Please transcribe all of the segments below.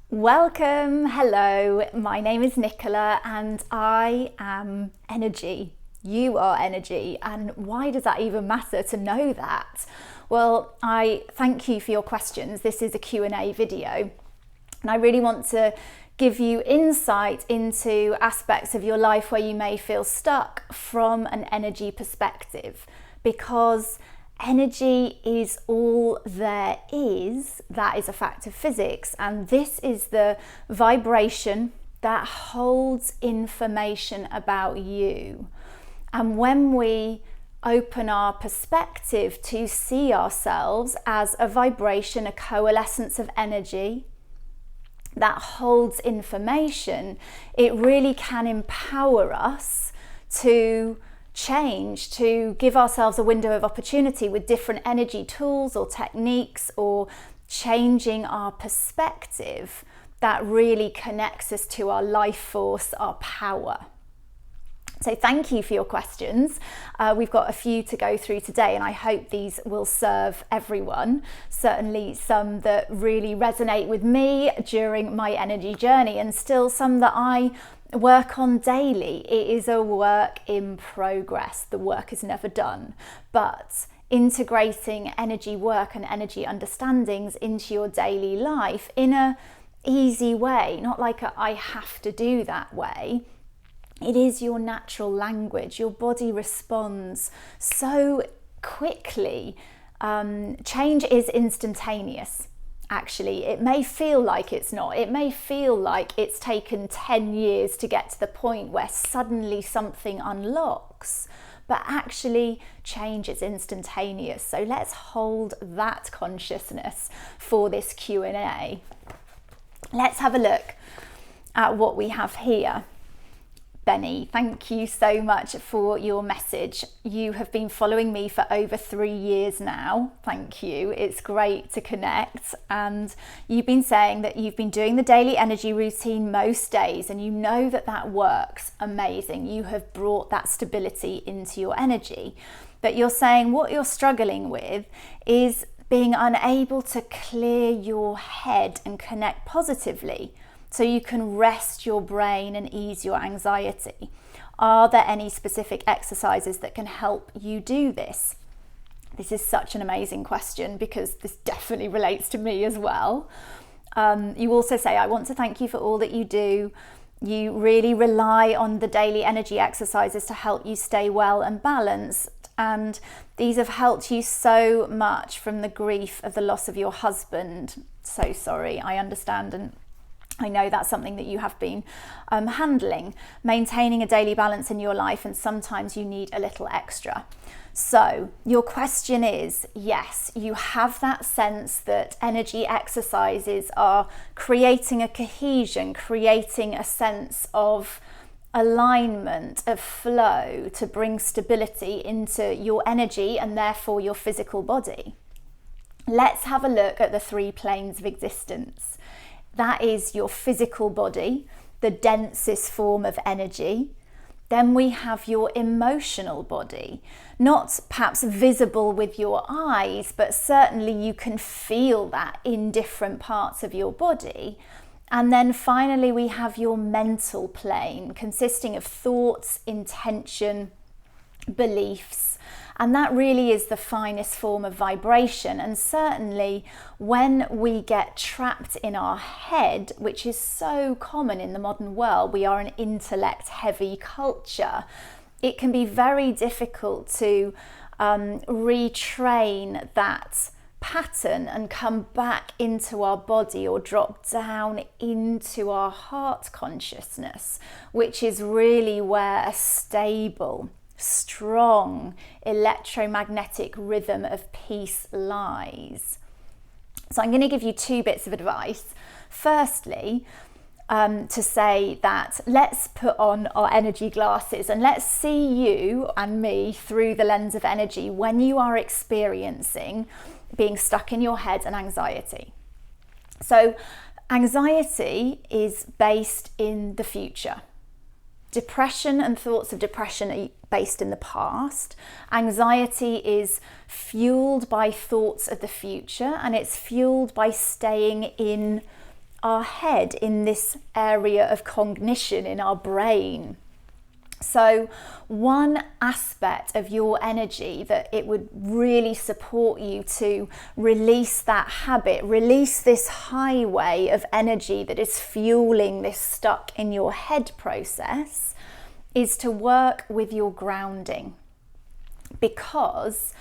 Welcome, hello, my name is Nicola and I am energy. You are energy, and why does that even matter to know that? Well, I thank you for your questions. This is a Q&A video and I really want to give you insight into aspects of your life where you may feel stuck from an energy perspective, because energy is all there is. That is a fact of physics, and this is the vibration that holds information about you. And when we open our perspective to see ourselves as a vibration, a coalescence of energy that holds information, it really can empower us to change, to give ourselves a window of opportunity with different energy tools or techniques, or changing our perspective that really connects us to our life force, our power. So thank you for your questions. We've got a few to go through today, and I hope these will serve everyone. Certainly some that really resonate with me during my energy journey, and still some that I work on daily. It is a work in progress. The work is never done, but integrating energy work and energy understandings into your daily life in a easy way, not like I have to do that way. It is your natural language. Your body responds so quickly. Change is instantaneous. Actually, it may feel like it's not. It may feel like it's taken 10 years to get to the point where suddenly something unlocks, but actually change is instantaneous. So let's hold that consciousness for this Q&A. Let's have a look at what we have here. Benny, thank you so much for your message. You have been following me for over 3 years now. Thank you. It's great to connect. And you've been saying that you've been doing the daily energy routine most days, and you know that that works. Amazing. You have brought that stability into your energy. But you're saying what you're struggling with is being unable to clear your head and connect positively, so you can rest your brain and ease your anxiety. Are there any specific exercises that can help you do this? This is such an amazing question, because this definitely relates to me as well. You also say, I want to thank you for all that you do. You really rely on the daily energy exercises to help you stay well and balanced. And these have helped you so much from the grief of the loss of your husband. So sorry, I understand, and I know that's something that you have been handling, maintaining a daily balance in your life, and sometimes you need a little extra. So your question is, yes, you have that sense that energy exercises are creating a cohesion, creating a sense of alignment, of flow, to bring stability into your energy and therefore your physical body. Let's have a look at the 3 planes of existence. That is your physical body, the densest form of energy. Then we have your emotional body, not perhaps visible with your eyes, but certainly you can feel that in different parts of your body. And then finally we have your mental plane, consisting of thoughts, intention, beliefs. And that really is the finest form of vibration. And certainly when we get trapped in our head, which is so common in the modern world, we are an intellect heavy culture. It can be very difficult to retrain that pattern and come back into our body, or drop down into our heart consciousness, which is really where a stable, strong electromagnetic rhythm of peace lies. So I'm going to give you 2 bits of advice. Firstly, to say that let's put on our energy glasses and let's see you and me through the lens of energy when you are experiencing being stuck in your head and anxiety. So anxiety is based in the future. Depression and thoughts of depression are based in the past. Anxiety is fueled by thoughts of the future, and it's fueled by staying in our head in this area of cognition in our brain. So one aspect of your energy that it would really support you to release that habit, release this highway of energy that is fueling this stuck in your head process, is to work with your grounding. Because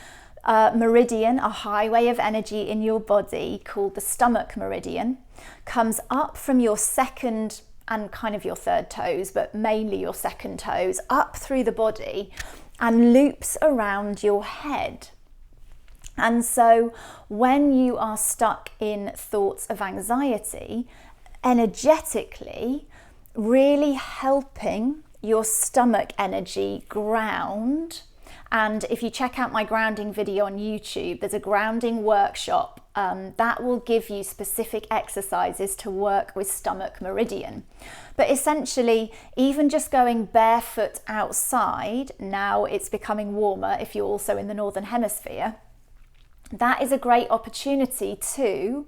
meridian, a highway of energy in your body called the stomach meridian, comes up from your second and kind of your third toes, but mainly your second toes, up through the body and loops around your head. And so when you are stuck in thoughts of anxiety, energetically, really helping your stomach energy ground. And if you check out my grounding video on YouTube, there's a grounding workshop that will give you specific exercises to work with stomach meridian. But essentially, even just going barefoot outside, now it's becoming warmer if you're also in the Northern Hemisphere, that is a great opportunity to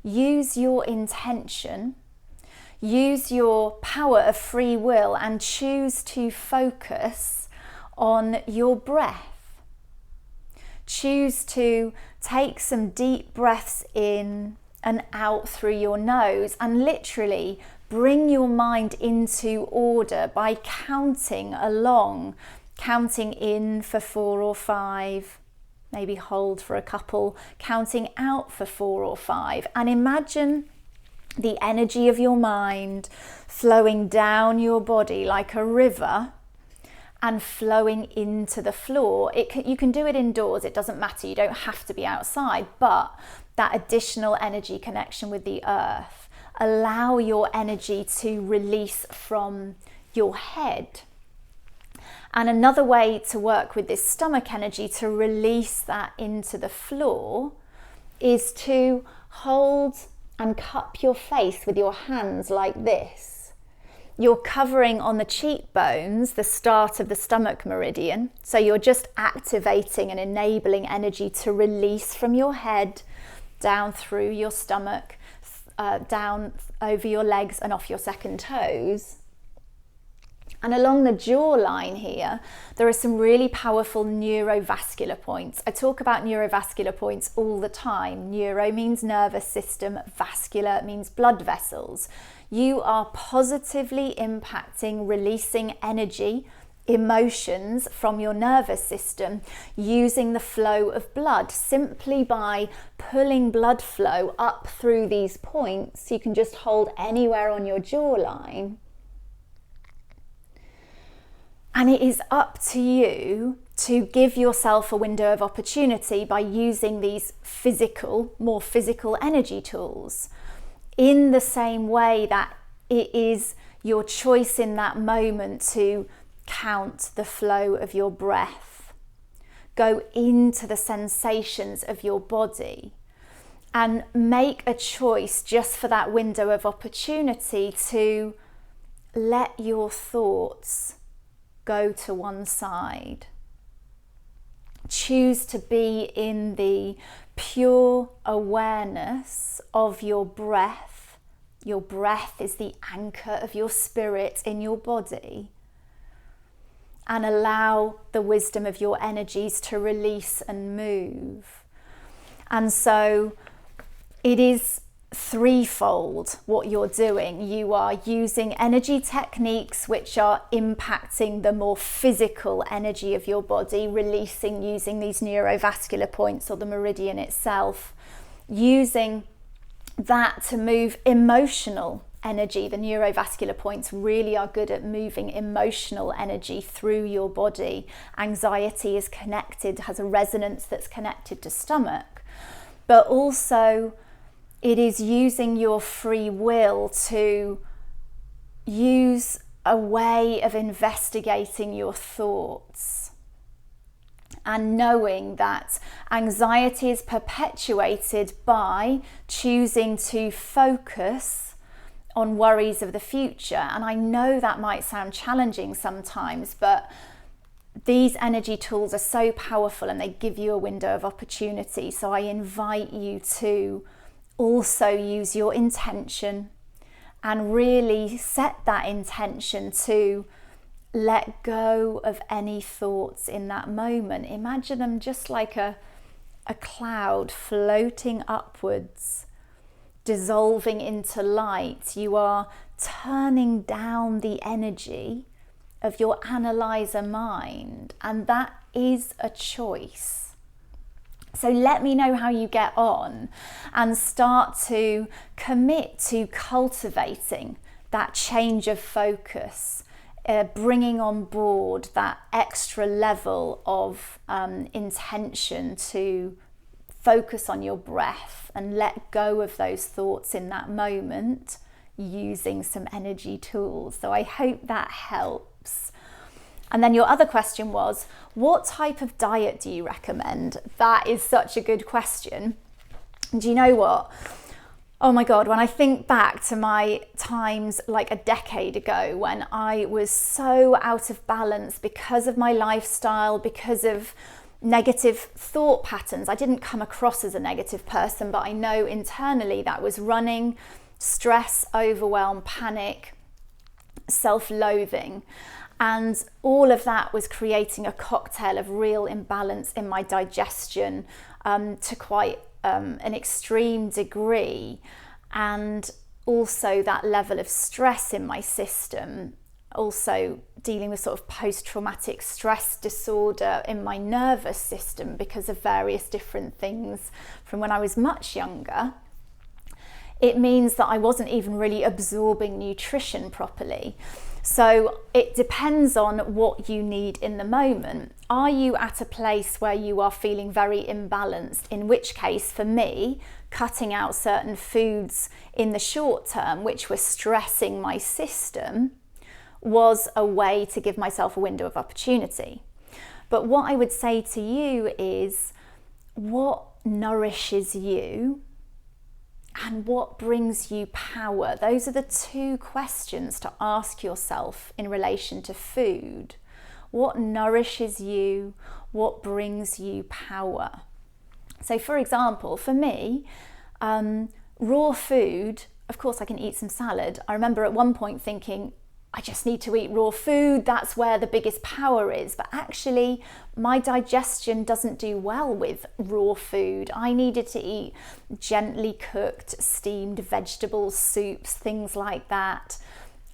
use your intention, use your power of free will, and choose to focus on your breath. Choose to take some deep breaths in and out through your nose, and literally bring your mind into order by counting along, counting in for 4 or 5, maybe hold for a couple, counting out for 4 or 5, and imagine the energy of your mind flowing down your body like a river and flowing into the floor. You can do it indoors, it doesn't matter, you don't have to be outside, but that additional energy connection with the earth, allow your energy to release from your head. And another way to work with this stomach energy to release that into the floor is to hold and cup your face with your hands like this. You're covering on the cheekbones, the start of the stomach meridian. So you're just activating and enabling energy to release from your head, down through your stomach, down over your legs and off your second toes. And along the jawline here, there are some really powerful neurovascular points. I talk about neurovascular points all the time. Neuro means nervous system, vascular means blood vessels. You are positively impacting, releasing energy, emotions from your nervous system using the flow of blood simply by pulling blood flow up through these points. You can just hold anywhere on your jawline. And it is up to you to give yourself a window of opportunity by using these more physical energy tools. In the same way that it is your choice in that moment to count the flow of your breath, go into the sensations of your body, and make a choice just for that window of opportunity to let your thoughts go to one side. Choose to be in the pure awareness of your breath. Your breath is the anchor of your spirit in your body. And allow the wisdom of your energies to release and move. And so it is threefold what you're doing. You are using energy techniques which are impacting the more physical energy of your body, releasing using these neurovascular points or the meridian itself, using that to move emotional energy. The neurovascular points really are good at moving emotional energy through your body. Anxiety is connected, has a resonance that's connected to stomach, but also it is using your free will to use a way of investigating your thoughts and knowing that anxiety is perpetuated by choosing to focus on worries of the future. And I know that might sound challenging sometimes, but these energy tools are so powerful and they give you a window of opportunity. So I invite you to also use your intention and really set that intention to let go of any thoughts in that moment. Imagine them just like a cloud floating upwards, dissolving into light. You are turning down the energy of your analyzer mind, and that is a choice. So let me know how you get on and start to commit to cultivating that change of focus, bringing on board that extra level of intention to focus on your breath and let go of those thoughts in that moment using some energy tools. So I hope that helps. And then your other question was, what type of diet do you recommend? That is such a good question. Do you know what? Oh my God, when I think back to my times like a decade ago when I was so out of balance because of my lifestyle, because of negative thought patterns. I didn't come across as a negative person, but I know internally that was running, stress, overwhelm, panic, self-loathing. And all of that was creating a cocktail of real imbalance in my digestion to quite an extreme degree. And also that level of stress in my system, also dealing with sort of post-traumatic stress disorder in my nervous system because of various different things from when I was much younger. It means that I wasn't even really absorbing nutrition properly. So it depends on what you need in the moment. Are you at a place where you are feeling very imbalanced? In which case, for me, cutting out certain foods in the short term, which were stressing my system, was a way to give myself a window of opportunity. But what I would say to you is, what nourishes you and what brings you power? Those are the two questions to ask yourself in relation to food. What nourishes you? What brings you power? So for example, for me, raw food, of course I can eat some salad. I remember at one point thinking, I just need to eat raw food, that's where the biggest power is. But actually, my digestion doesn't do well with raw food. I needed to eat gently cooked, steamed vegetables, soups, things like that.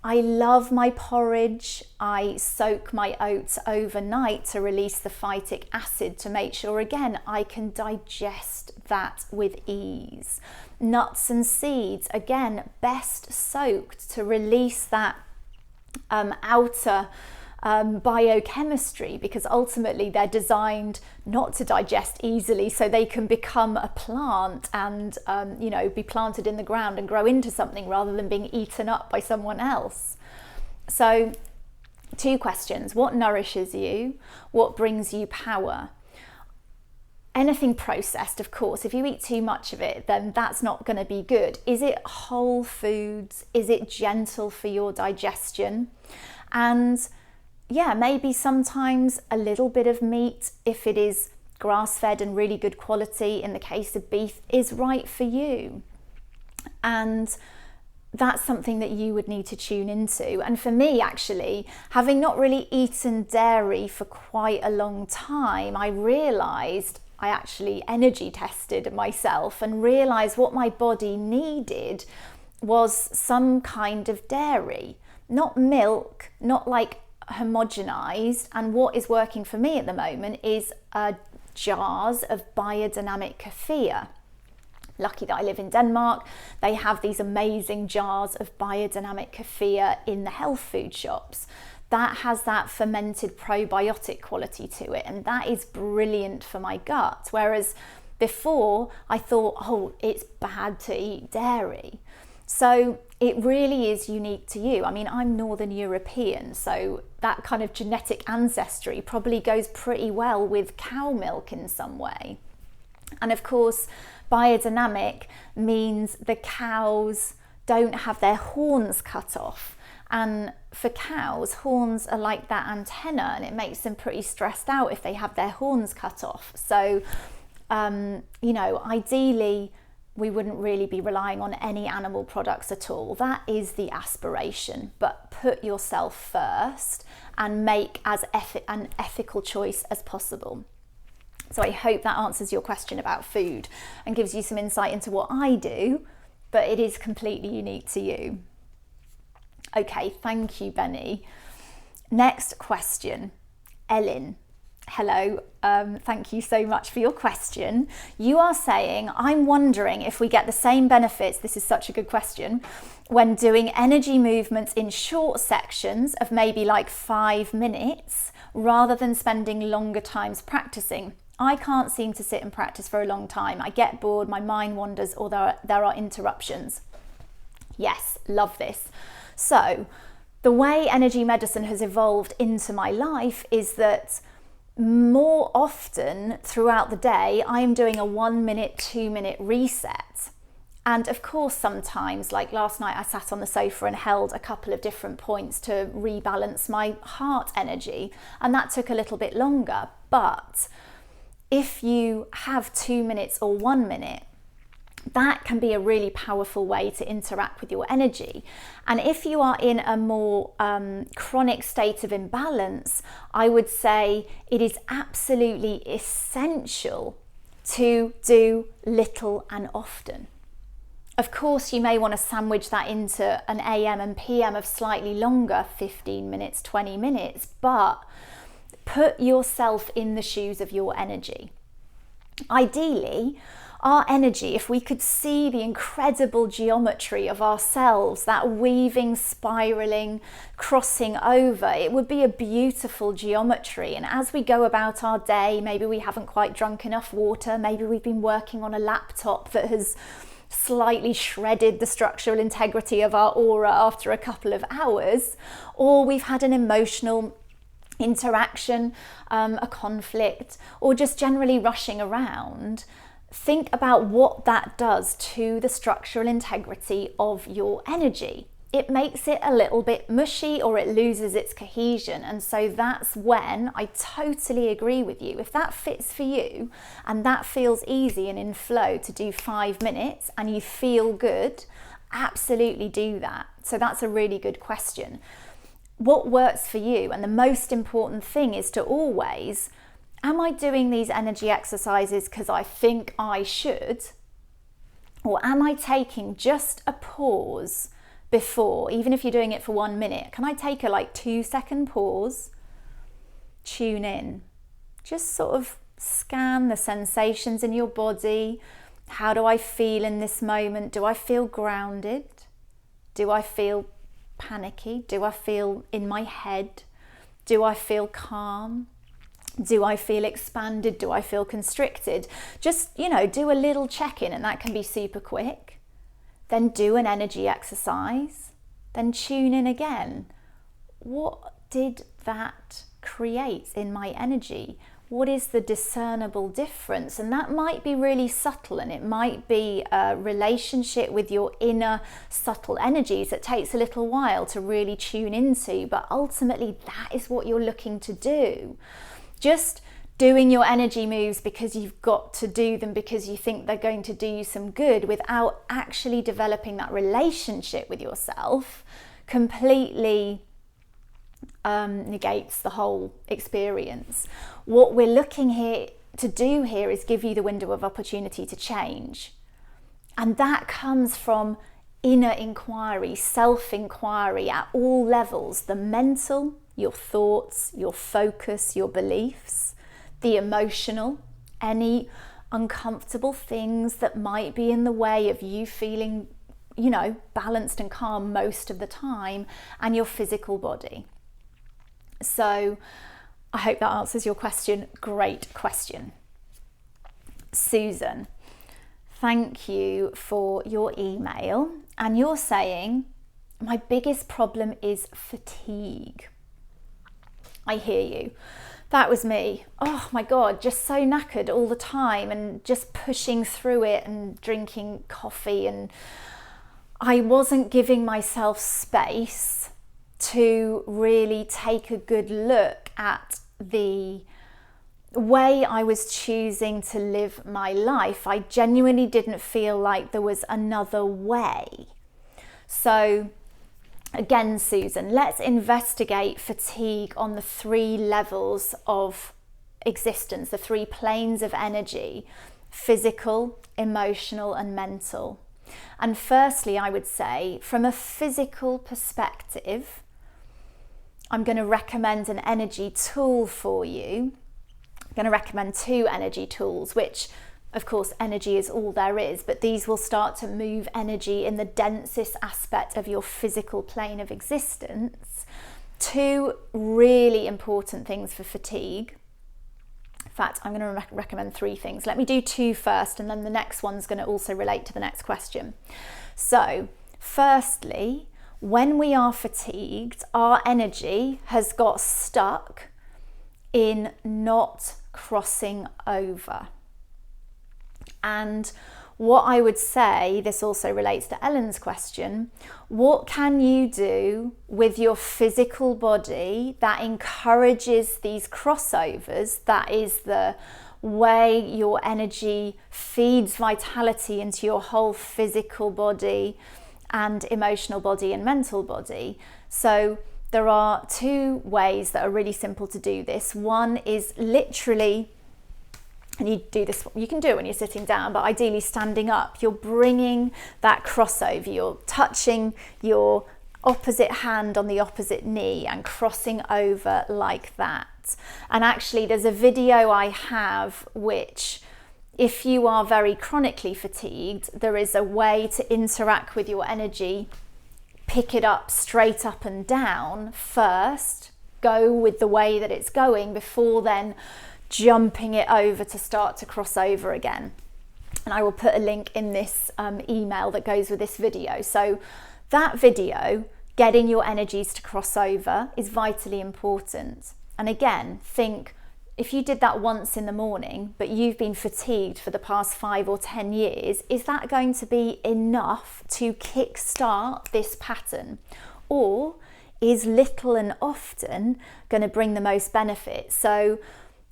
I love my porridge. I soak my oats overnight to release the phytic acid to make sure, again, I can digest that with ease. Nuts and seeds, again, best soaked to release that outer biochemistry, because ultimately they're designed not to digest easily, so they can become a plant and be planted in the ground and grow into something rather than being eaten up by someone else. So 2 questions: what nourishes you? What brings you power? Anything processed, of course, if you eat too much of it, then that's not going to be good. Is it whole foods? Is it gentle for your digestion? And yeah, maybe sometimes a little bit of meat, if it is grass-fed and really good quality, in the case of beef, is right for you. And that's something that you would need to tune into. And for me, actually, having not really eaten dairy for quite a long time, I realised I actually energy tested myself and realised what my body needed was some kind of dairy, not milk, not like homogenized. And what is working for me at the moment is jars of biodynamic kefir. Lucky that I live in Denmark. They have these amazing jars of biodynamic kefir in the health food shops. That has that fermented probiotic quality to it, and that is brilliant for my gut. Whereas before I thought, oh, it's bad to eat dairy. So it really is unique to you. I mean, I'm Northern European, so that kind of genetic ancestry probably goes pretty well with cow milk in some way. And of course, biodynamic means the cows don't have their horns cut off. And for cows, horns are like that antenna, and it makes them pretty stressed out if they have their horns cut off. So, ideally, we wouldn't really be relying on any animal products at all. That is the aspiration, but put yourself first and make as an ethical choice as possible. So I hope that answers your question about food and gives you some insight into what I do, but it is completely unique to you. Okay, thank you, Benny. Next question, Ellen. Hello, thank you so much for your question. You are saying, I'm wondering if we get the same benefits, this is such a good question, when doing energy movements in short sections of maybe like 5 minutes, rather than spending longer times practicing. I can't seem to sit and practice for a long time. I get bored, my mind wanders, or there are interruptions. Yes, love this. So, the way energy medicine has evolved into my life is that more often throughout the day, I'm doing a 1 minute, 2 minute reset. And of course, sometimes, like last night, I sat on the sofa and held a couple of different points to rebalance my heart energy. And that took a little bit longer. But if you have 2 minutes or 1 minute, that can be a really powerful way to interact with your energy. And if you are in a more chronic state of imbalance, I would say it is absolutely essential to do little and often. Of course, you may want to sandwich that into an AM and PM of slightly longer, 15 minutes, 20 minutes, but put yourself in the shoes of your energy. Ideally, our energy, if we could see the incredible geometry of ourselves, that weaving, spiraling, crossing over, it would be a beautiful geometry. And as we go about our day, maybe we haven't quite drunk enough water, maybe we've been working on a laptop that has slightly shredded the structural integrity of our aura after a couple of hours, or we've had an emotional interaction, a conflict, or just generally rushing around. Think about what that does to the structural integrity of your energy. It makes it a little bit mushy, or it loses its cohesion. And so that's when I totally agree with you. If that fits for you and that feels easy and in flow to do 5 minutes and you feel good, absolutely do that. So that's a really good question. What works for you? And the most important thing is to always, am I doing these energy exercises because I think I should? Or am I taking just a pause before, even if you're doing it for 1 minute? Can I take a 2-second pause, tune in, just sort of scan the sensations in your body. How do I feel in this moment? Do I feel grounded? Do I feel panicky? Do I feel in my head? Do I feel calm? Do I feel expanded? Do I feel constricted? Just, do a little check-in, and that can be super quick. Then do an energy exercise. Then tune in again. What did that create in my energy? What is the discernible difference? And that might be really subtle, and it might be a relationship with your inner subtle energies that takes a little while to really tune into, but ultimately that is what you're looking to do. Just doing your energy moves because you've got to do them because you think they're going to do you some good without actually developing that relationship with yourself completely negates the whole experience. What we're looking here to do here is give you the window of opportunity to change. And that comes from inner inquiry, self-inquiry at all levels, the mental, your thoughts, your focus, your beliefs, the emotional, any uncomfortable things that might be in the way of you feeling, balanced and calm most of the time, and your physical body. So I hope that answers your question. Great question. Susan, thank you for your email. And you're saying, my biggest problem is fatigue. I hear you. That was me. Oh my God, just so knackered all the time and just pushing through it and drinking coffee. And I wasn't giving myself space to really take a good look at the way I was choosing to live my life. I genuinely didn't feel like there was another way. So again, Susan, let's investigate fatigue on the 3 levels of existence, the 3 planes of energy: physical, emotional, and mental. And firstly, I would say, from a physical perspective, I'm going to recommend an energy tool for you. I'm going to recommend 2 energy tools, which of course energy is all there is, but these will start to move energy in the densest aspect of your physical plane of existence. 2 really important things for fatigue. In fact, I'm going to recommend 3 things. Let me do 2 first, and then the next one's going to also relate to the next question. So, firstly, when we are fatigued, our energy has got stuck in not crossing over. And what I would say, this also relates to Ellen's question, what can you do with your physical body that encourages these crossovers? That is the way your energy feeds vitality into your whole physical body and emotional body and mental body. So there are 2 ways that are really simple to do this. One is literally, and you do this, you can do it when you're sitting down, but ideally standing up. You're bringing that crossover, you're touching your opposite hand on the opposite knee and crossing over like that. And actually there's a video I have which, if you are very chronically fatigued, there is a way to interact with your energy. Pick it up straight up and down first, go with the way that it's going before then jumping it over to start to cross over again. And I will put a link in this email that goes with this video. So that video, getting your energies to cross over, is vitally important. And again, think, if you did that once in the morning, but you've been fatigued for the past 5 or 10 years, is that going to be enough to kickstart this pattern? Or is little and often going to bring the most benefit? So,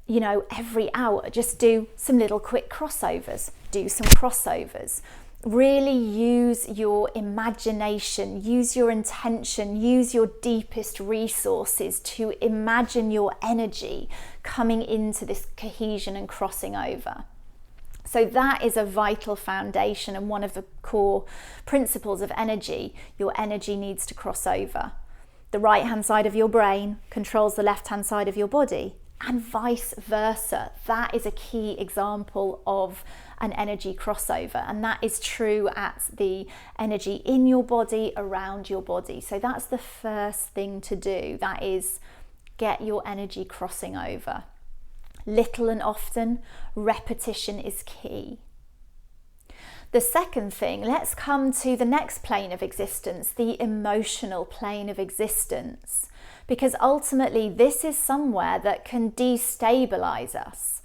you know, every hour, just do some little quick crossovers, do some crossovers. Really use your imagination, use your intention, use your deepest resources to imagine your energy coming into this cohesion and crossing over. So that is a vital foundation and one of the core principles of energy. Your energy needs to cross over. The right hand side of your brain controls the left hand side of your body, and vice versa. That is a key example of an energy crossover, and that is true at the energy in your body, around your body. So that's the first thing to do. That is, get your energy crossing over. Little and often, repetition is key. The second thing, let's come to the next plane of existence, the emotional plane of existence. Because ultimately this is somewhere that can destabilize us.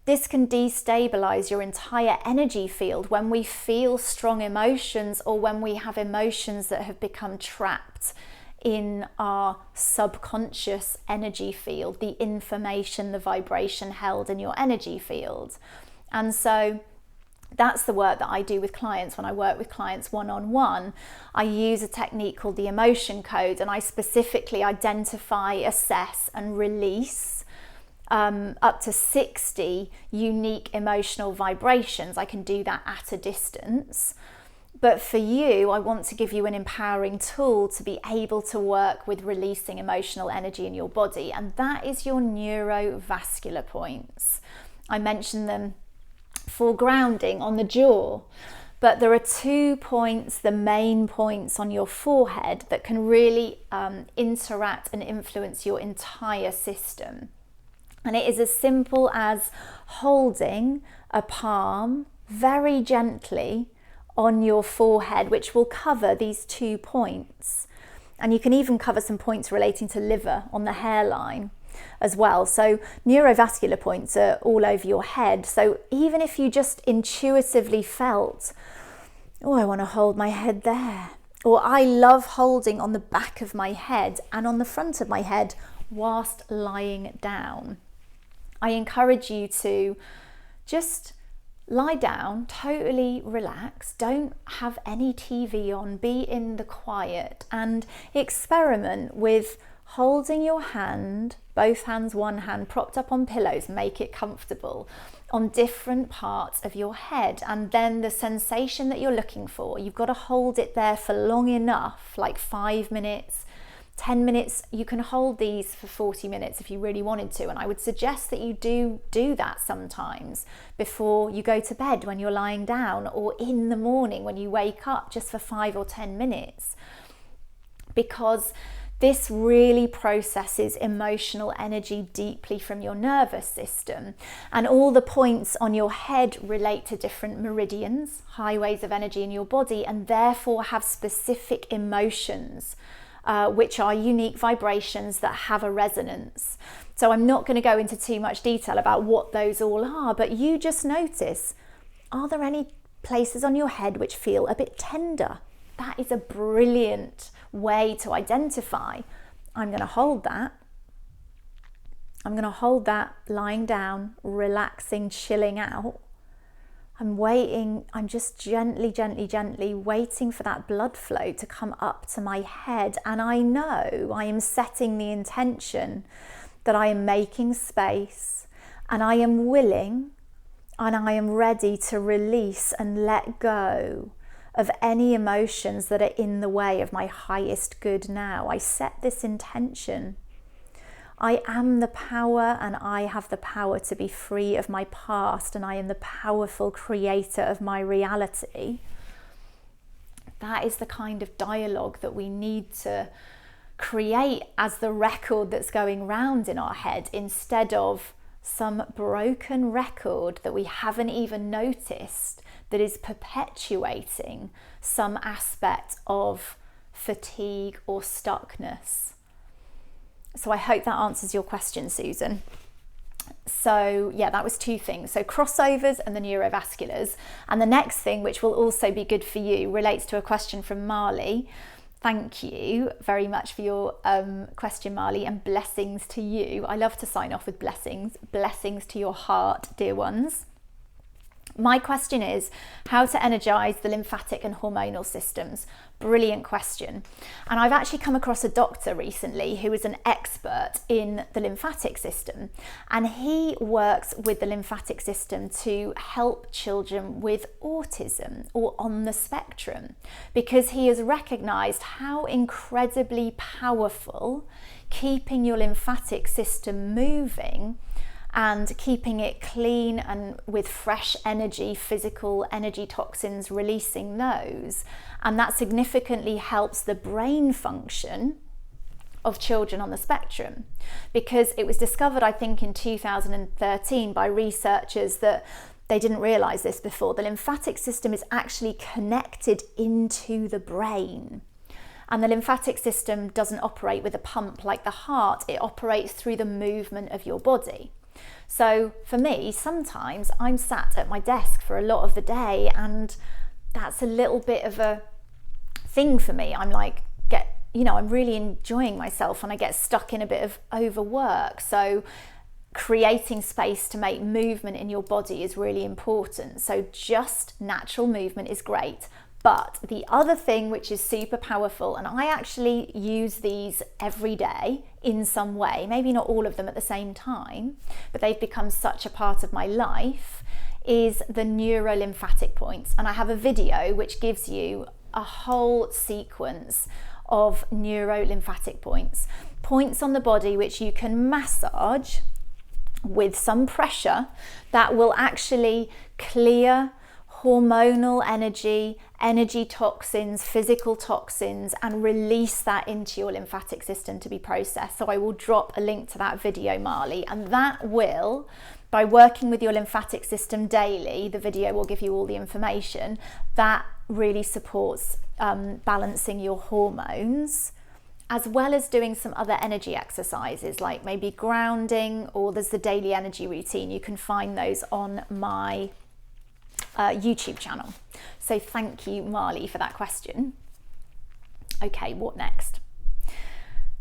This can destabilize your entire energy field when we feel strong emotions, or when we have emotions that have become trapped in our subconscious energy field, the information, the vibration held in your energy field. And so that's the work that I do with clients. When I work with clients one-on-one, I use a technique called the emotion code, and I specifically identify, assess and release up to 60 unique emotional vibrations. I can do that at a distance. But for you, I want to give you an empowering tool to be able to work with releasing emotional energy in your body, and that is your neurovascular points. I mentioned them for grounding on the jaw, but there are 2 points, the main points on your forehead, that can really interact and influence your entire system. And it is as simple as holding a palm very gently on your forehead, which will cover these 2 points. And you can even cover some points relating to liver on the hairline as well. So neurovascular points are all over your head. So even if you just intuitively felt, oh, I want to hold my head there, or I love holding on the back of my head and on the front of my head whilst lying down. I encourage you to just lie down, totally relax, don't have any TV on, be in the quiet, and experiment with holding your hand, both hands, one hand propped up on pillows, make it comfortable, on different parts of your head. And then the sensation that you're looking for, you've got to hold it there for long enough, like 5 minutes, 10 minutes. You can hold these for 40 minutes if you really wanted to, and I would suggest that you do that sometimes before you go to bed, when you're lying down, or in the morning when you wake up, just for 5 or 10 minutes, because this really processes emotional energy deeply from your nervous system. And all the points on your head relate to different meridians, highways of energy in your body, and therefore have specific emotions, which are unique vibrations that have a resonance. So I'm not going to go into too much detail about what those all are, but you just notice, are there any places on your head which feel a bit tender? That is a brilliant way to identify. I'm going to hold that. I'm going to hold that lying down, relaxing, chilling out. I'm waiting, I'm just gently waiting for that blood flow to come up to my head. And I know I am setting the intention that I am making space, and I am willing and I am ready to release and let go of any emotions that are in the way of my highest good now. I set this intention. I am the power, and I have the power to be free of my past, and I am the powerful creator of my reality. That is the kind of dialogue that we need to create as the record that's going round in our head, instead of some broken record that we haven't even noticed, that is perpetuating some aspect of fatigue or stuckness. So I hope that answers your question, Susan. So yeah, that was 2 things. So crossovers and the neurovasculars. And the next thing, which will also be good for you, relates to a question from Marley. Thank you very much for your question, Marley, and blessings to you. I love to sign off with blessings. Blessings to your heart, dear ones. My question is how to energize the lymphatic and hormonal systems. Brilliant question. And I've actually come across a doctor recently who is an expert in the lymphatic system, and he works with the lymphatic system to help children with autism or on the spectrum, because he has recognized how incredibly powerful keeping your lymphatic system moving and keeping it clean and with fresh energy, physical energy toxins, releasing those. And that significantly helps the brain function of children on the spectrum, because it was discovered, I think, in 2013 by researchers that they didn't realize this before. The lymphatic system is actually connected into the brain. And the lymphatic system doesn't operate with a pump like the heart, it operates through the movement of your body. So for me, sometimes I'm sat at my desk for a lot of the day, and that's a little bit of a thing for me. I'm like, I'm really enjoying myself and I get stuck in a bit of overwork. So creating space to make movement in your body is really important. So just natural movement is great. But the other thing which is super powerful, and I actually use these every day in some way, maybe not all of them at the same time, but they've become such a part of my life, is the neurolymphatic points. And I have a video which gives you a whole sequence of neurolymphatic points. Points on the body which you can massage with some pressure that will actually clear hormonal energy toxins, physical toxins, and release that into your lymphatic system to be processed. So I will drop a link to that video, Marley, and that will, by working with your lymphatic system daily, the video will give you all the information, that really supports balancing your hormones, as well as doing some other energy exercises like maybe grounding, or there's the daily energy routine. You can find those on my YouTube channel. So thank you, Marley, for that question. Okay, what next?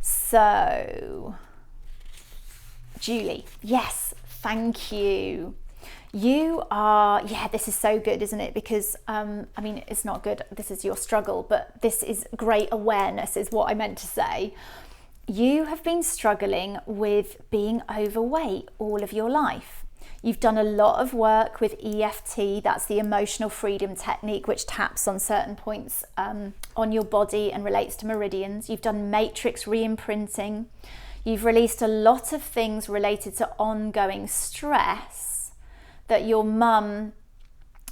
So Julie, yes, Thank you. You are, yeah, this is so good, isn't it? Because, I mean, it's not good, this is your struggle, but this is great awareness, is what I meant to say. You have been struggling with being overweight all of your life. You've done a lot of work with EFT, that's the emotional freedom technique, which taps on certain points on your body and relates to meridians. You've done matrix re-imprinting. You've released a lot of things related to ongoing stress that your mum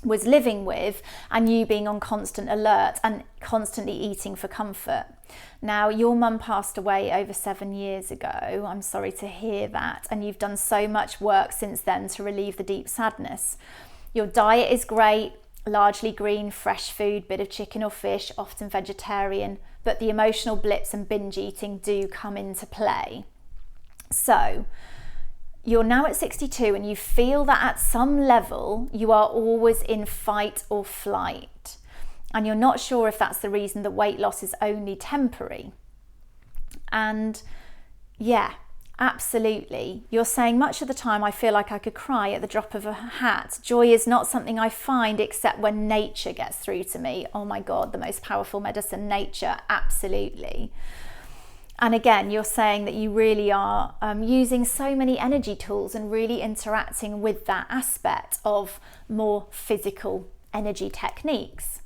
was living with, and you being on constant alert and constantly eating for comfort. Now, your mum passed away over 7 years ago. I'm sorry to hear that. And you've done so much work since then to relieve the deep sadness. Your diet is great, largely green, fresh food, bit of chicken or fish, often vegetarian, but the emotional blips and binge eating do come into play. So, you're now at 62 and you feel that at some level you are always in fight or flight. And you're not sure if that's the reason the weight loss is only temporary. And yeah, absolutely. You're saying much of the time I feel like I could cry at the drop of a hat. Joy is not something I find except when nature gets through to me. Oh my God, the most powerful medicine, nature, absolutely. And again, you're saying that you really are using so many energy tools and really interacting with that aspect of more physical energy techniques.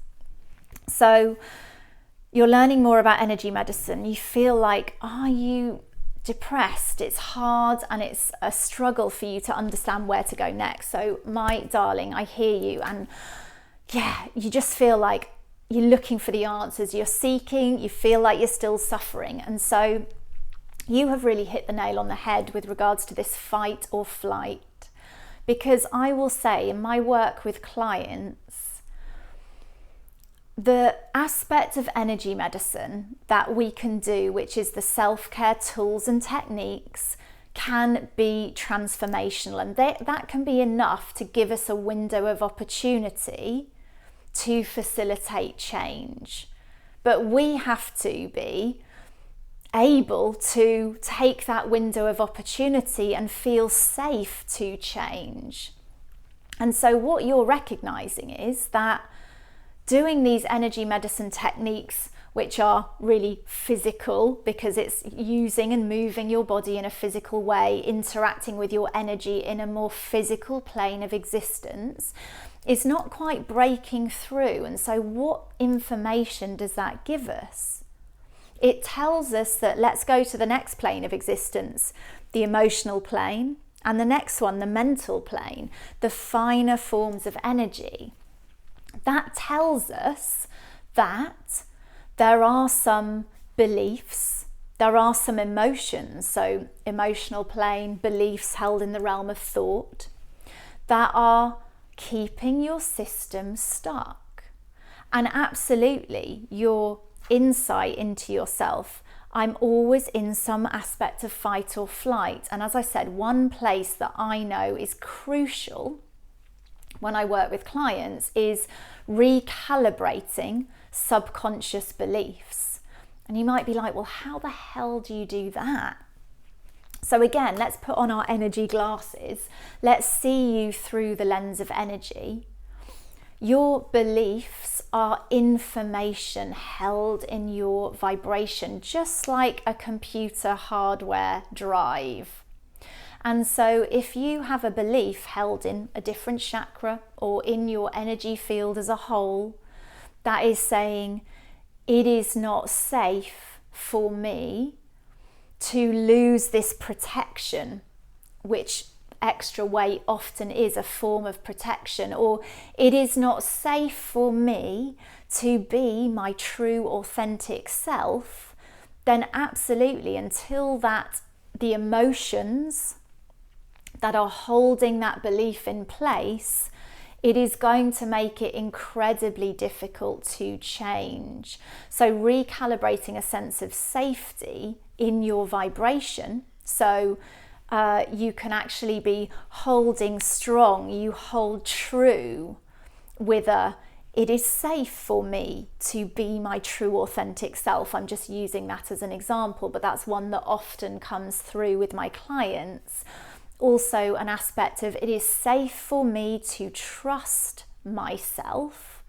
So you're learning more about energy medicine. You feel like, are you depressed? It's hard and it's a struggle for you to understand where to go next. So my darling, I hear you. And yeah, you just feel like you're looking for the answers, you're seeking, you feel like you're still suffering. And so you have really hit the nail on the head with regards to this fight or flight. Because I will say in my work with clients, the aspect of energy medicine that we can do, which is the self-care tools and techniques, can be transformational. And that can be enough to give us a window of opportunity to facilitate change. But we have to be able to take that window of opportunity and feel safe to change. And so what you're recognizing is that doing these energy medicine techniques, which are really physical because it's using and moving your body in a physical way, interacting with your energy in a more physical plane of existence, is not quite breaking through. And so what information does that give us? It tells us that let's go to the next plane of existence, the emotional plane, and the next one, the mental plane, the finer forms of energy. That tells us that there are some beliefs, there are some emotions, so emotional plane, beliefs held in the realm of thought, that are keeping your system stuck. And absolutely, your insight into yourself, I'm always in some aspect of fight or flight. And as I said, one place that I know is crucial when I work with clients is recalibrating subconscious beliefs. And you might be like, well, how the hell do you do that? So again, let's put on our energy glasses. Let's see you through the lens of energy. Your beliefs are information held in your vibration, just like a computer hardware drive. And so if you have a belief held in a different chakra or in your energy field as a whole, that is saying, it is not safe for me to lose this protection, which extra weight often is a form of protection, or it is not safe for me to be my true authentic self, then absolutely, until that the emotions that are holding that belief in place, it is going to make it incredibly difficult to change. So recalibrating a sense of safety in your vibration, so you can actually be holding strong, you hold true with it is safe for me to be my true authentic self. I'm just using that as an example, but that's one that often comes through with my clients. also an aspect of it is safe for me to trust myself.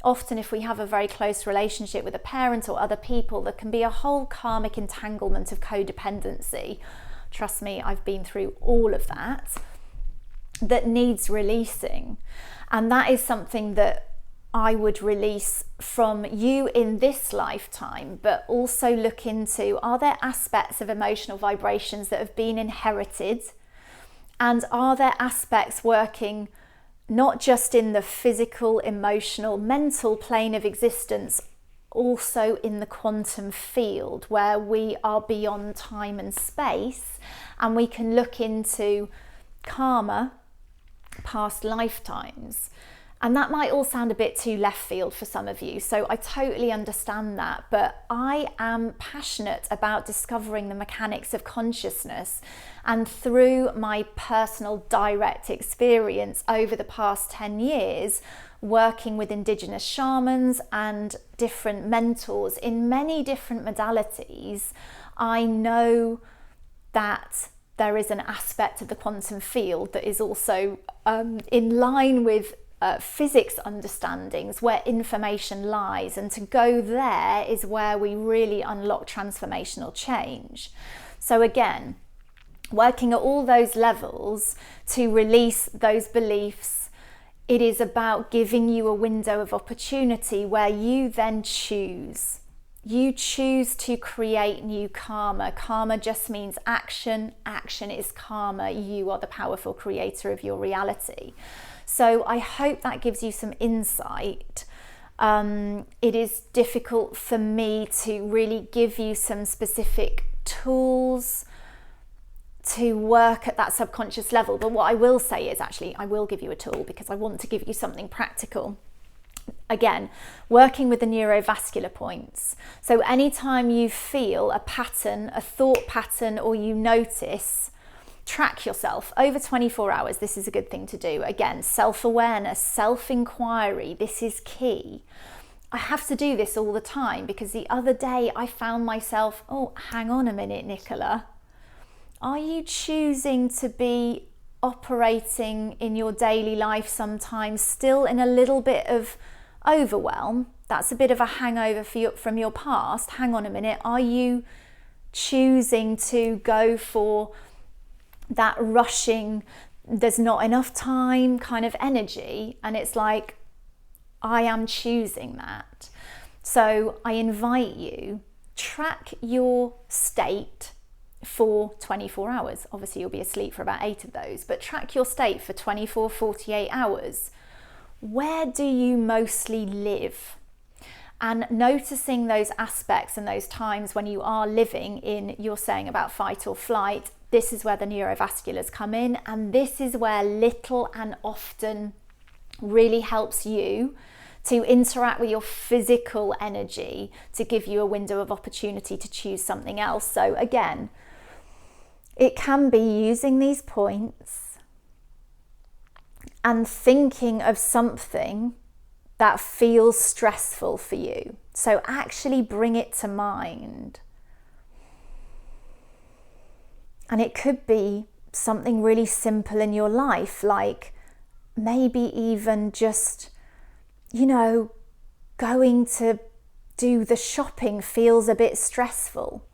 Often if we have a very close relationship with a parent or other people, there can be a whole karmic entanglement of codependency. Trust me, I've been through all of that needs releasing. And that is something that I would release from you in this lifetime, but also look into, are there aspects of emotional vibrations that have been inherited? And are there aspects working not just in the physical, emotional, mental plane of existence, also in the quantum field where we are beyond time and space, and we can look into karma, past lifetimes. And that might all sound a bit too left field for some of you, so I totally understand that, but I am passionate about discovering the mechanics of consciousness, and through my personal direct experience over the past 10 years, working with indigenous shamans and different mentors in many different modalities, I know that there is an aspect of the quantum field that is also in line with physics understandings where information lies, and to go there is where we really unlock transformational change. So again, working at all those levels to release those beliefs, it is about giving you a window of opportunity where you then choose. You choose to create new karma. Karma just means action. Action is karma. You are the powerful creator of your reality. So I hope that gives you some insight. It is difficult for me to really give you some specific tools to work at that subconscious level. But what I will say is, actually, I will give you a tool because I want to give you something practical. Again, working with the neurovascular points. So anytime you feel a pattern, a thought pattern, or you notice, track yourself over 24 hours. This is a good thing to do. Again, self-awareness, self-inquiry, this is key. I have to do this all the time because the other day I found myself, oh, hang on a minute, Nicola. Are you choosing to be operating in your daily life sometimes still in a little bit of overwhelm? That's a bit of a hangover from your past. Hang on a minute. Are you choosing to go for that rushing, there's not enough time kind of energy? And it's like, I am choosing that. So I invite you, track your state for 24 hours. Obviously you'll be asleep for about 8 of those, but track your state for 24, 48 hours. Where do you mostly live? And noticing those aspects and those times when you are living in, you're saying about fight or flight, this is where the neurovasculars come in, and this is where little and often really helps you to interact with your physical energy to give you a window of opportunity to choose something else. So again, it can be using these points and thinking of something that feels stressful for you. So actually bring it to mind. And it could be something really simple in your life, like maybe even just, going to do the shopping feels a bit stressful.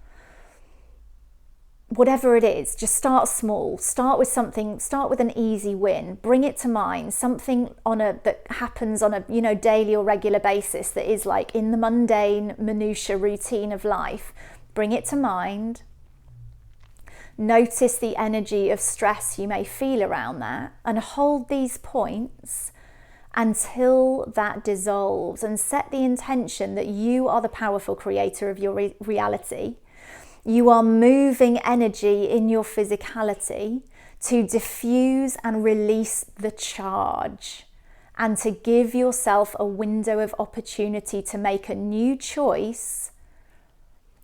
Whatever it is, just start small. Start with something, start with an easy win. Bring it to mind, something that happens on a daily or regular basis that is like in the mundane minutiae routine of life. Bring it to mind. Notice the energy of stress you may feel around that, and hold these points until that dissolves, and set the intention that you are the powerful creator of your reality. You are moving energy in your physicality to diffuse and release the charge, and to give yourself a window of opportunity to make a new choice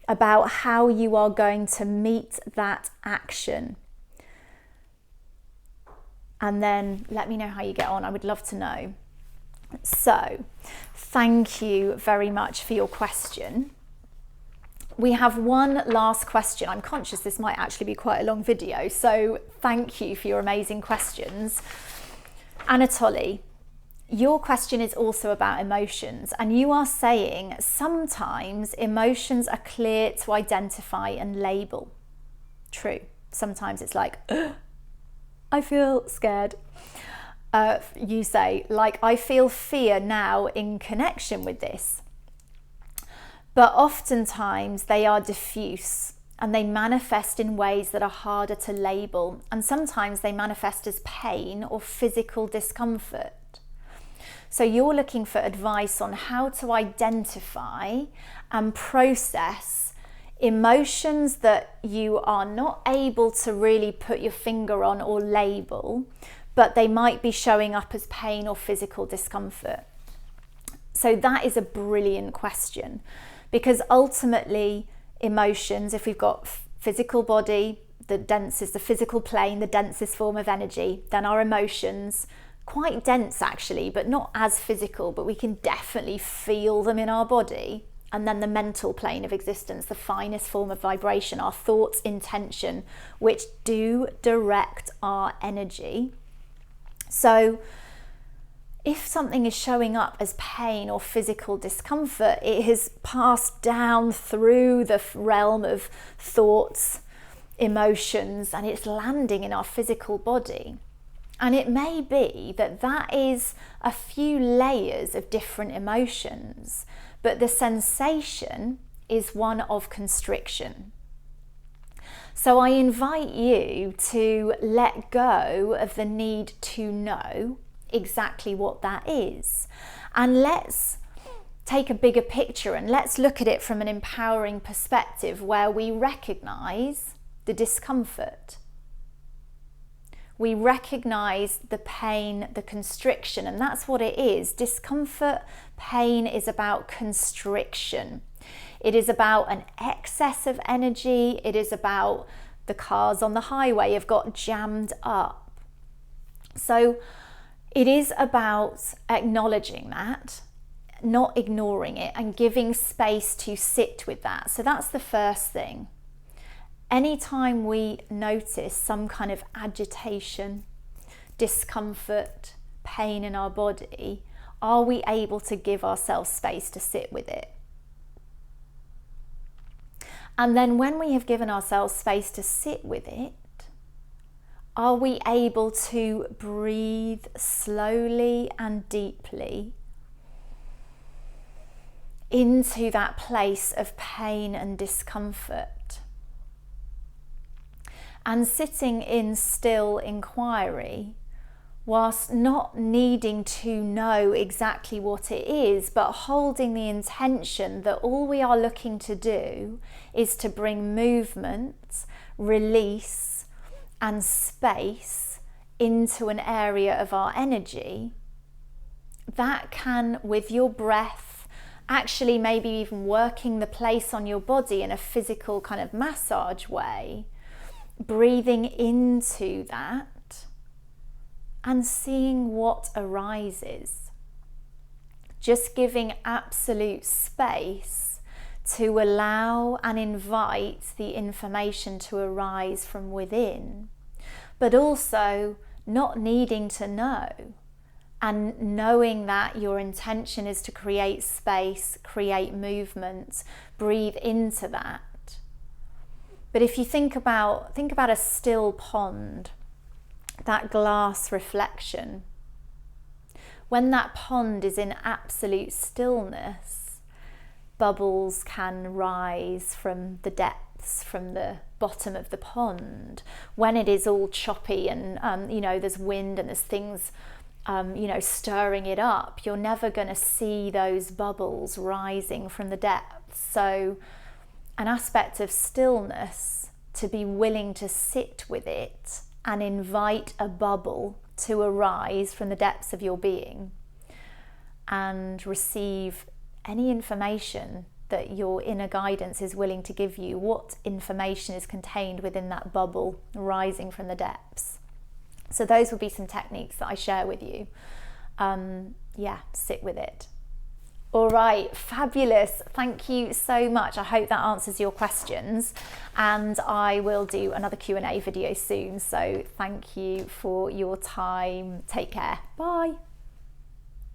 about how you are going to meet that action. And then let me know how you get on. I would love to know. So, thank you very much for your question. we have one last question. I'm conscious this might actually be quite a long video, so thank you for your amazing questions. Anatoly, your question is also about emotions, and you are saying sometimes emotions are clear to identify and label. True. Sometimes it's like, I feel scared. You say, like, I feel fear now in connection with this. But oftentimes they are diffuse and they manifest in ways that are harder to label. And sometimes they manifest as pain or physical discomfort. So you're looking for advice on how to identify and process emotions that you are not able to really put your finger on or label, but they might be showing up as pain or physical discomfort. So that is a brilliant question, because ultimately emotions, if we've got physical body, the densest, the physical plane, the densest form of energy, then our emotions, quite dense actually, but not as physical, but we can definitely feel them in our body. And then the mental plane of existence, the finest form of vibration, our thoughts, intention, which do direct our energy. So if something is showing up as pain or physical discomfort, it has passed down through the realm of thoughts, emotions, and it's landing in our physical body. And it may be that that is a few layers of different emotions, but the sensation is one of constriction. So I invite you to let go of the need to know exactly what that is. And let's take a bigger picture and let's look at it from an empowering perspective where we recognize the discomfort. We recognize the pain, the constriction, and that's what it is. Discomfort, pain is about constriction. It is about an excess of energy. It is about the cars on the highway have got jammed up. So it is about acknowledging that, not ignoring it, and giving space to sit with that. So that's the first thing. Anytime we notice some kind of agitation, discomfort, pain in our body, are we able to give ourselves space to sit with it? And then when we have given ourselves space to sit with it, are we able to breathe slowly and deeply into that place of pain and discomfort? And sitting in still inquiry, whilst not needing to know exactly what it is, but holding the intention that all we are looking to do is to bring movement, release, and space into an area of our energy, that can, with your breath, actually maybe even working the place on your body in a physical kind of massage way, breathing into that and seeing what arises. Just giving absolute space to allow and invite the information to arise from within, but also not needing to know, and knowing that your intention is to create space, create movement, breathe into that. But if you think about a still pond, that glass reflection, when that pond is in absolute stillness, bubbles can rise from the depths, from the bottom of the pond. When it is all choppy and there's wind and there's things stirring it up, you're never going to see those bubbles rising from the depths. So an aspect of stillness, to be willing to sit with it and invite a bubble to arise from the depths of your being and receive any information that your inner guidance is willing to give you. What information is contained within that bubble rising from the depths? So those would be some techniques that I share with you. Sit with it. All right, fabulous. Thank you so much. I hope that answers your questions, and I will do another Q&A video soon. So thank you for your time. Take care. Bye.